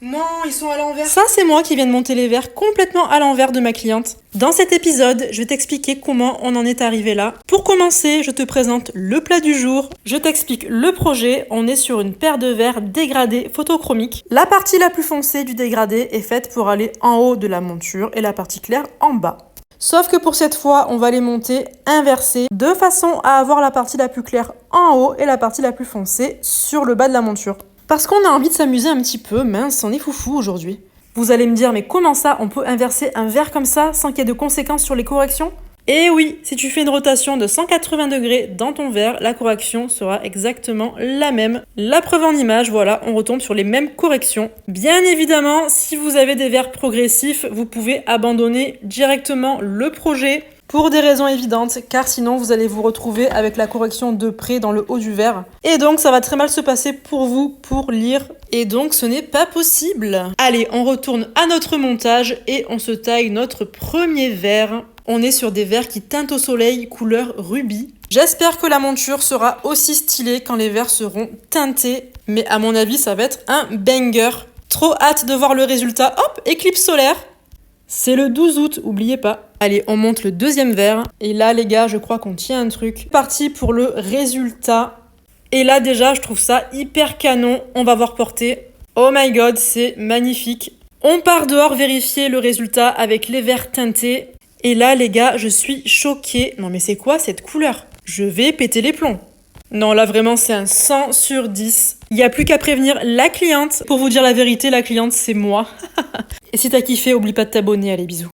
Non, ils sont à l'envers. Ça, c'est moi qui viens de monter les verres complètement à l'envers de ma cliente. Dans cet épisode, je vais t'expliquer comment on en est arrivé là. Pour commencer, je te présente le plat du jour. Je t'explique le projet. On est sur une paire de verres dégradés photochromiques. La partie la plus foncée du dégradé est faite pour aller en haut de la monture et la partie claire en bas. Sauf que pour cette fois, on va les monter inversés de façon à avoir la partie la plus claire en haut et la partie la plus foncée sur le bas de la monture. Parce qu'on a envie de s'amuser un petit peu, mince, on est foufou aujourd'hui. Vous allez me dire, mais comment ça, on peut inverser un verre comme ça sans qu'il y ait de conséquences sur les corrections ? Eh oui, si tu fais une rotation de 180 degrés dans ton verre, la correction sera exactement la même. La preuve en image, voilà, on retombe sur les mêmes corrections. Bien évidemment, si vous avez des verres progressifs, vous pouvez abandonner directement le projet pour des raisons évidentes, car sinon vous allez vous retrouver avec la correction de près dans le haut du verre. Et donc ça va très mal se passer pour vous pour lire. Et donc ce n'est pas possible. Allez, on retourne à notre montage et on se taille notre premier verre. On est sur des verres qui teintent au soleil, couleur rubis. J'espère que la monture sera aussi stylée quand les verres seront teintés. Mais à mon avis, ça va être un banger. Trop hâte de voir le résultat. Hop, éclipse solaire. C'est le 12 août, oubliez pas. Allez, on monte le deuxième verre. Et là, les gars, je crois qu'on tient un truc. Parti pour le résultat. Et là, déjà, je trouve ça hyper canon. On va voir porter. Oh my god, c'est magnifique. On part dehors vérifier le résultat avec les verres teintés. Et là, les gars, je suis choquée. Non, mais c'est quoi cette couleur ? Je vais péter les plombs. Non, là, vraiment, c'est un 100 sur 10. Il n'y a plus qu'à prévenir la cliente. Pour vous dire la vérité, la cliente, c'est moi. Et si t'as kiffé, oublie pas de t'abonner. Allez, bisous.